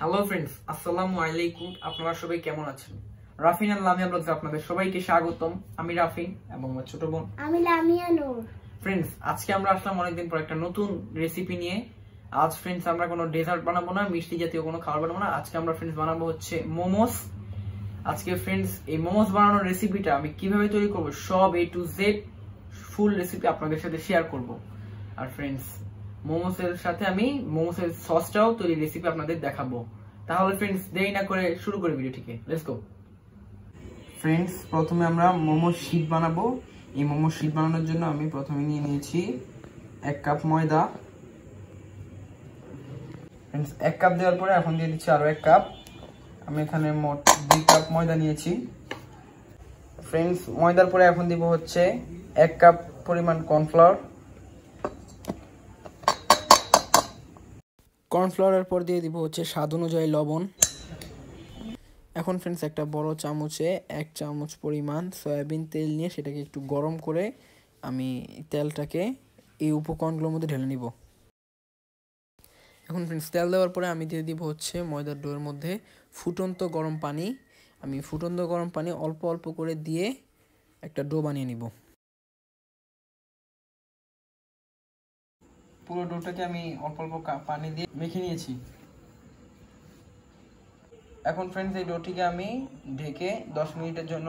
Hello friends, আসসালামু আলাইকুম। আপনারা সবাই কেমন আছেন? রাফিন আর লামিয়া ব্লগে আপনাদের সবাইকে স্বাগতম। আমি রাফিন এবং আমার ছোট বোন আমি লামিয়া নূর। ফ্রেন্ডস, আজকে আমরা আসলাম অনেকদিন পর একটা নতুন রেসিপি নিয়ে। আজ ফ্রেন্ডস আমরা কোনো ডেজার্ট বানাবো না, মিষ্টি জাতীয় কোনো খাবার বানাবো না। আজকে আমরা ফ্রেন্ডস বানাবো হচ্ছে মোমোস। আজকে ফ্রেন্ডস এই মোমোস বানানোর রেসিপিটা আমি কিভাবে তৈরি করব সব A to Z full recipe আপনাদের সাথে শেয়ার করব। আর ফ্রেন্ডস মোমোসের সাথে আমি মোমোসের সসটাও তৈরি রেসিপি আপনাদের দেখাবো। তাহলে ফ্রেন্ডস দেরি না করে শুরু করি ভিডিওটিকে। Let's go. ফ্রেন্ডস প্রথমে আমরা মোমোস শীট বানাবো। এই মোমোস শীট বানানোর জন্য আমি প্রথমে নিয়ে নিয়েছি 1 কাপ ময়দা। ফ্রেন্ডস 1 কাপ দেওয়ার পরে এখন দিয়ে দিচ্ছি আরো 1 কাপ। আমি এখানে মোট 2 কাপ ময়দা নিয়েছি। ফ্রেন্ডস ময়দার পরে এখন দিব হচ্ছে 1 কাপ পরিমাণ কর্নফ্লাওয়ার। কর্নফ্লাওয়ারের পর দিয়ে দিব হচ্ছে স্বাদ অনুযায়ী লবণ। এখন ফ্রেন্ডস একটা বড় চামচে 1 চামচ পরিমাণ সয়াবিন তেল নিয়ে সেটাকে একটু গরম করে আমি তেলটাকে এই উপকরণগুলোর মধ্যে ঢেলে নিব। এখন ফ্রেন্ডস তেল দেওয়ার পরে আমি দিয়ে দিব হচ্ছে ময়দার ডোয়ের মধ্যে ফুটন্ত গরম পানি। আমি ফুটন্ত গরম পানি অল্প অল্প করে দিয়ে একটা ডো বানিয়ে নিব। পুরো ডোটাকে আমি অল্প অল্প পানি দিয়ে মেখে নিয়েছি। এখন ফ্রেন্ডস এই ডোটিকে আমি ঢেকে 10 মিনিটের জন্য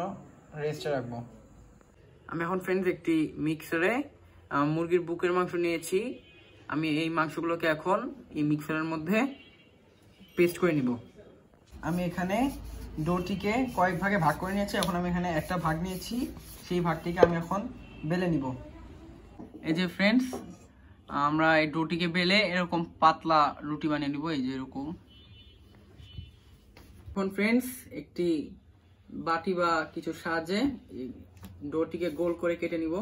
রেস্টে রাখবো। আমি এখন ফ্রেন্ডস একটি মিক্সারে মুরগির বুকের মাংস নিয়েছি। আমি এই মাংসগুলোকে এখন এই মিক্সারের মধ্যে পেস্ট করে নিব। আমি এখানে ডোটিকে কয়েক ভাগে ভাগ করে নিয়েছি। এখন আমি এখানে একটা ভাগ নিয়েছি, সেই ভাগটিকে আমি এখন বেলে নিব। এই যে ফ্রেন্ডস আমরা এই ডোটিকে বেলে এরকম পাতলা রুটি বানিয়ে নিব, এই যে এরকম। এখন ফ্রেন্ডস একটি বাটি বা কিছু সাহায্যে ডোটিকে গোল করে কেটে নিব।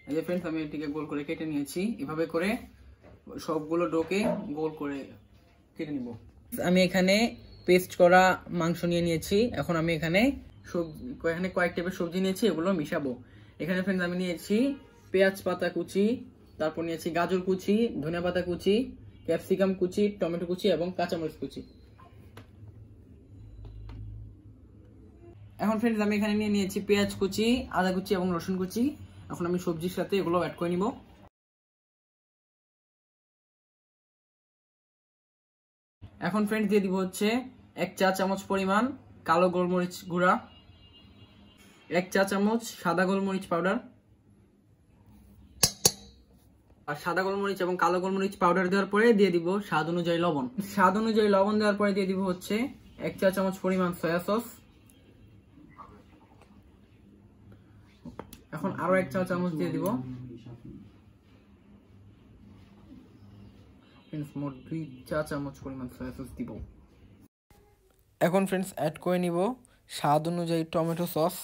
এই যে ফ্রেন্ডস আমি এটিকে গোল করে কেটে নিয়েছি। এভাবে করে সবগুলো ডোকে গোল করে কেটে নিব। আমি এখানে পেস্ট করা মাংস নিয়ে নিয়েছি। এখন আমি এখানে কয়েক টাইপের সবজি নিয়েছি, এগুলো মিশাবো। এখানে ফ্রেন্ডস আমি নিয়েছি পেঁয়াজ পাতা কুচি, তারপর নিয়েছি গাজর কুচি, ধনিয়া পাতা কুচি, ক্যাপসিকাম কুচি, টমেটো কুচি এবং কাঁচামরিচ কুচি। এখন ফ্রেন্ডস আমি এখানে নিয়ে নিয়েছি পেঁয়াজ কুচি, আদা কুচি এবং রসুন কুচি। এখন আমি সবজির সাথে এগুলো অ্যাড করে নিব। এখন ফ্রেন্ডস দিয়ে দিব হচ্ছে 1 চা চামচ পরিমাণ কালো গোলমরিচ গুঁড়া, 1 চা চামচ সাদা গোলমরিচ পাউডার। আর সাদা গোলমরিচ এবং কালো গোলমরিচ পাউডার দেওয়ার পরে দিয়ে দিব স্বাদ অনুযায়ী লবণ। স্বাদ অনুযায়ী লবণ দেওয়ার পরে দিয়ে দিব হচ্ছে 1 চা চামচ পরিমাণ সয়া সস। এখন আরো 1 চা চামচ দিয়ে দিব। মোট 2 চা চামচ পরিমাণ সয়া সস দিব। এখন ফ্রেন্ডস অ্যাড করে নিব স্বাদ অনুযায়ী টমেটো সস।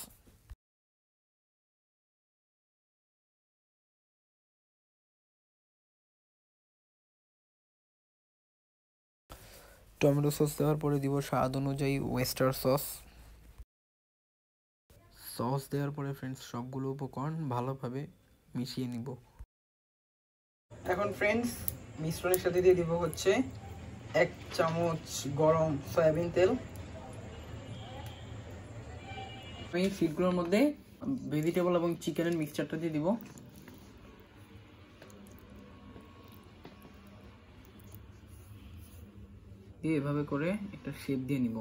টমেটো সস দেওয়ার পরে দিব স্বাদ অনুযায়ী ওয়েস্টার সস। সস দেওয়ার পরে ফ্রেন্ডস সবগুলো উপকরণ ভালোভাবে মিশিয়ে নিব। এখন ফ্রেন্ডস মিশ্রণের সাথে দিয়ে দিব হচ্ছে 1 চামচ গরম সয়াবিন তেল। আমি শীটগুলোর মধ্যে ভেজিটেবল এবং চিকেনের মিক্সচারটা দিয়ে দিব। দিয়ে এভাবে করে একটা শেপ দিয়ে নিব।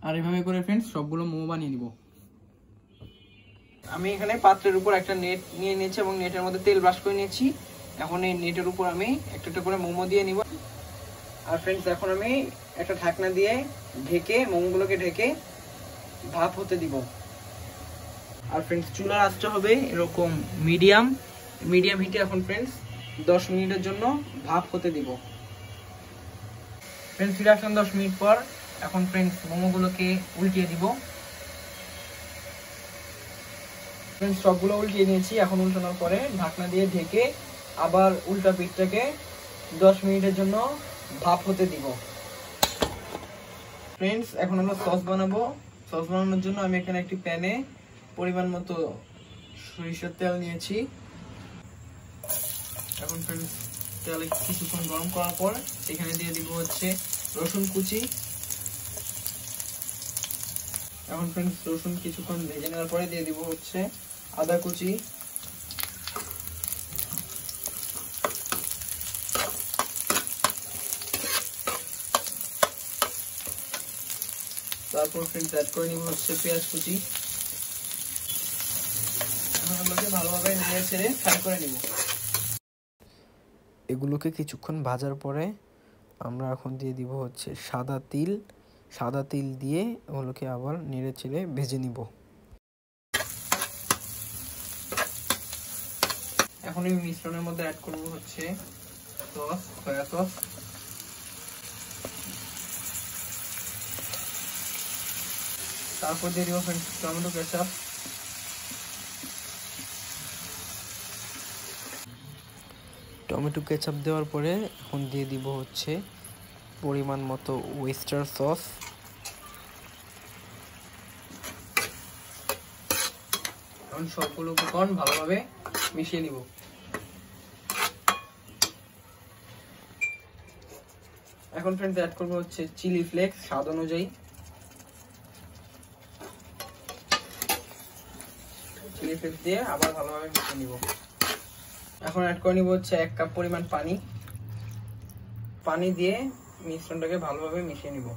আর এভাবে করে ফ্রেন্ডস সবগুলো মোমো বানিয়ে নিব। আমি এখানে পাত্রের উপর একটা নেট নিয়ে নিয়েছি এবং নেটের মধ্যে তেল ব্রাশ করে নিয়েছি। এখন এই নেটের উপর আমি একটা একটা করে মোমো দিয়ে নিব। আর ফ্রেন্ডস এখন আমি একটা ঢাকনা দিয়ে ঢেকে মোমোগুলোকে ঢেকে ভাপ হতে দিব। আর ফ্রেন্ডস চুলার আঁচটা হবে এরকম মিডিয়াম হিটে এখন ফ্রেন্ডস 10 মিনিটের জন্য ভাপ হতে দিব। ফ্রেন্ডস ফিরে আসলাম 10 মিনিট পর। এখন ফ্রেন্ডস মোমোগুলোকে উল্টিয়ে দিব। ফ্রেন্ডস সবগুলো উল্টিয়ে নিয়েছি। এখন উল্টানোর পরে ঢাকনা দিয়ে ঢেকে আবার উল্টা পিঠটাকে 10 মিনিটের জন্য ভাপ হতে দিব। ফ্রেন্ডস এখন আমরা সস বানাবো। সস বানানোর জন্য আমি এখানে একটি প্যানে পরিমাণ মতো সরিষার তেল নিয়েছি। এখন ফ্রেন্ডস তেল কিছুক্ষণ গরম করার পর এখানে দিয়ে দিব হচ্ছে রসুন কুচি। এখন ফ্রেন্ডস রসুন কিছুক্ষণ ভেজে নেওয়ার পরে দিয়ে দিব হচ্ছে আদা কুচি, তারপর ফ্রেন্ডস অ্যাড করে নিব হচ্ছে পেঁয়াজ কুচি। এখন এগুলোকে ভালোভাবে নেড়ে ছেড়ে ফ্রাই করে নিব। এগুলোকে কিছুক্ষণ ভাজার পরে আমরা এখন দিয়ে দিব হচ্ছে সাদা তিল দিয়ে ওগুলোকে আবার নেড়ে ছেড়ে ভেজে নিব। এখন এই মিশ্রণের মধ্যে অ্যাড করব হচ্ছে সস, সয়া সস, তারপর দিয়ে দিব ফ্রেন্ডস টমেটো কেচাপ, দেওয়ার পরে এখন দিয়ে দিব হচ্ছে পরিমাণ মতো ওয়েস্টার সস। এখন সবগুলো উপকরণ ভালোভাবে মিশিয়ে নিব। এখন ফ্রেন্ডস অ্যাড করব হচ্ছে চিলি ফ্লেক্স স্বাদ অনুযায়ী। চিলি ফ্লেক্স দিয়ে আবার ভালোভাবে মিশিয়ে নিব। এখন অ্যাড করে নিব হচ্ছে 1 কাপ পরিমাণ পানি দিয়ে মিশ্রণটাকে ভালোভাবে মিশিয়ে নিব।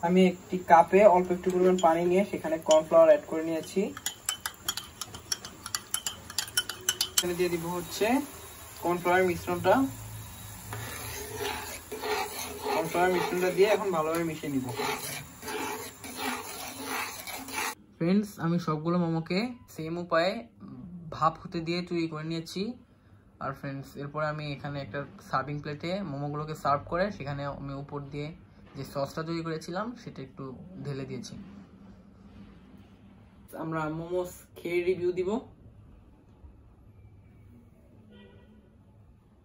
আমি একটি কাপে অল্প একটু পরিমাণ পানি নিয়ে সেখানে কর্নফ্লাওয়ার অ্যাড করে নিয়েছি। এখানে দিয়ে দিব হচ্ছে কর্নফ্লাওয়ার মিশ্রণটা দিয়ে এখন ভালোভাবে মিশিয়ে নিব। ফ্রেন্ডস আমি সবগুলো মোমোকে সেম উপায়ে ভাপ হতে দিয়ে তৈরি করে নিয়েছি। আর ফ্রেন্ডস এরপর আমি এখানে একটা সার্ভিং প্লেটে মোমোগুলোকে সার্ভ করে সেখানে আমি উপর দিয়ে যে সসটা তৈরি করেছিলাম সেটা একটু ঢেলে দিয়েছি। আমরা মোমোস খেয়ে রিভিউ দিব।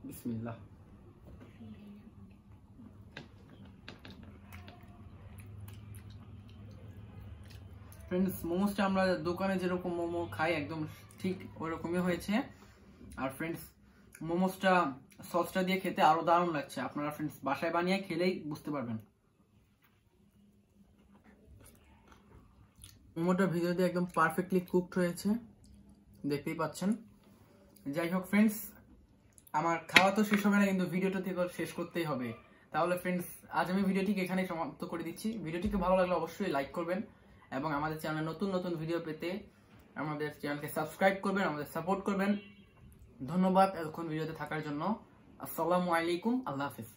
বিসমিল্লাহ। ফ্রেন্ডস মোমোসটা আমরা দোকানে যেরকম মোমো খাই একদম ঠিক ওরকমই হয়েছে। আর ফ্রেন্ডস মোমোসটা সসটা দিয়ে খেতে আরো দারুণ লাগছে। আপনারা ফ্রেন্ডস বাসায় বানিয়ে খেলেই বুঝতে পারবেন। মোমোটা ভিতর দিয়ে একদম পারফেক্টলি কুকড হয়েছে, দেখতেই পাচ্ছেন। যাই হোক ফ্রেন্ডস, আমার খাওয়া তো শেষ হবে না, কিন্তু ভিডিওটা থেকে শেষ করতেই হবে। তাহলে ফ্রেন্ডস আজ আমি ভিডিওটিকে এখানেই সমাপ্ত করে দিচ্ছি। ভিডিওটিকে ভালো লাগলে অবশ্যই লাইক করবেন এবং আমাদের চ্যানেলে নতুন ভিডিও পেতে আমাদের চ্যানেলকে সাবস্ক্রাইব করবেন, আমাদের সাপোর্ট করবেন। ধন্যবাদ এতক্ষণ ভিডিওতে থাকার জন্য। আসসালামু আলাইকুম, আল্লাহ হাফেজ।